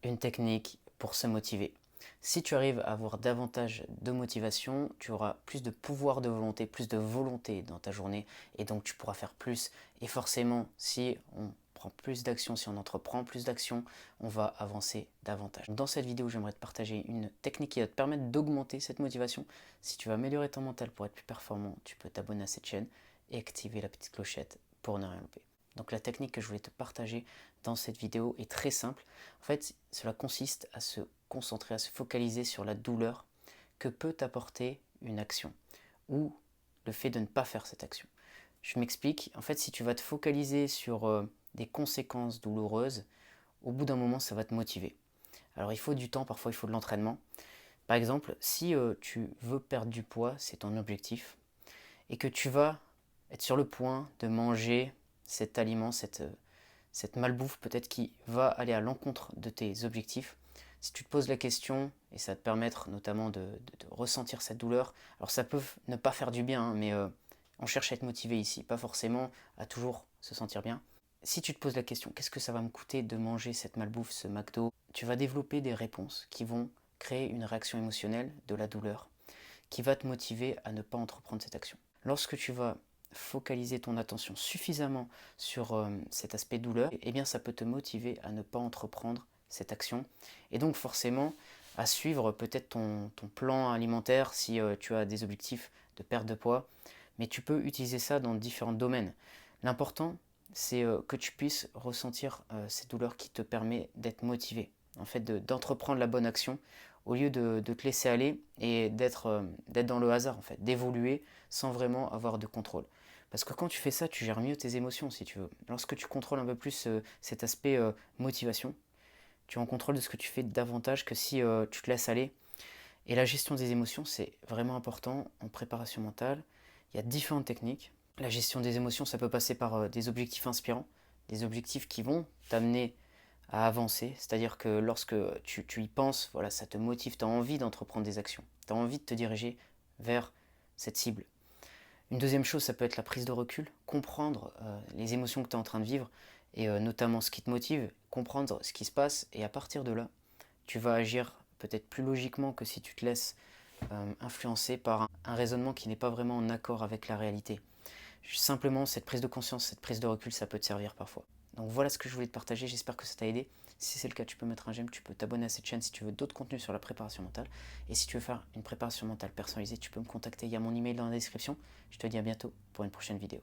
une technique pour se motiver. Si tu arrives à avoir davantage de motivation, tu auras plus de pouvoir de volonté, plus de volonté dans ta journée et donc tu pourras faire plus. Et forcément, si on prend plus d'action, si on entreprend plus d'action, on va avancer davantage. Dans cette vidéo, j'aimerais te partager une technique qui va te permettre d'augmenter cette motivation. Si tu veux améliorer ton mental pour être plus performant, tu peux t'abonner à cette chaîne et activer la petite clochette pour ne rien louper. Donc la technique que je voulais te partager dans cette vidéo est très simple. En fait, cela consiste à se concentrer, à se focaliser sur la douleur que peut t'apporter une action ou le fait de ne pas faire cette action. Je m'explique. En fait, si tu vas te focaliser sur des conséquences douloureuses, au bout d'un moment, ça va te motiver. Alors il faut du temps, parfois il faut de l'entraînement. Par exemple, si tu veux perdre du poids, c'est ton objectif, et que tu vas être sur le point de manger cet aliment, cette malbouffe peut-être qui va aller à l'encontre de tes objectifs, si tu te poses la question, et ça va te permettre notamment de ressentir cette douleur, alors ça peut ne pas faire du bien, hein, mais on cherche à être motivé ici, pas forcément à toujours se sentir bien. Si tu te poses la question, qu'est-ce que ça va me coûter de manger cette malbouffe, ce McDo, tu vas développer des réponses qui vont créer une réaction émotionnelle de la douleur, qui va te motiver à ne pas entreprendre cette action. Lorsque tu vas focaliser ton attention suffisamment sur cet aspect douleur, eh bien ça peut te motiver à ne pas entreprendre cette action et donc forcément à suivre peut-être ton plan alimentaire si tu as des objectifs de perte de poids, mais tu peux utiliser ça dans différents domaines. L'important, c'est que tu puisses ressentir cette douleur qui te permet d'être motivé, en fait d'entreprendre la bonne action au lieu de te laisser aller et d'être dans le hasard, en fait, d'évoluer sans vraiment avoir de contrôle. Parce que quand tu fais ça, tu gères mieux tes émotions, si tu veux. Lorsque tu contrôles un peu plus cet aspect motivation, tu es en contrôle de ce que tu fais davantage que si tu te laisses aller. Et la gestion des émotions, c'est vraiment important en préparation mentale. Il y a différentes techniques. La gestion des émotions, ça peut passer par des objectifs inspirants, des objectifs qui vont t'amener à avancer. C'est-à-dire que lorsque tu y penses, voilà, ça te motive, tu as envie d'entreprendre des actions. Tu as envie de te diriger vers cette cible. Une deuxième chose, ça peut être la prise de recul, comprendre les émotions que tu es en train de vivre et notamment ce qui te motive, comprendre ce qui se passe et à partir de là, tu vas agir peut-être plus logiquement que si tu te laisses influencer par un raisonnement qui n'est pas vraiment en accord avec la réalité. Simplement, cette prise de conscience, cette prise de recul, ça peut te servir parfois. Donc voilà ce que je voulais te partager, j'espère que ça t'a aidé. Si c'est le cas, tu peux mettre un j'aime, tu peux t'abonner à cette chaîne si tu veux d'autres contenus sur la préparation mentale. Et si tu veux faire une préparation mentale personnalisée, tu peux me contacter, il y a mon email dans la description. Je te dis à bientôt pour une prochaine vidéo.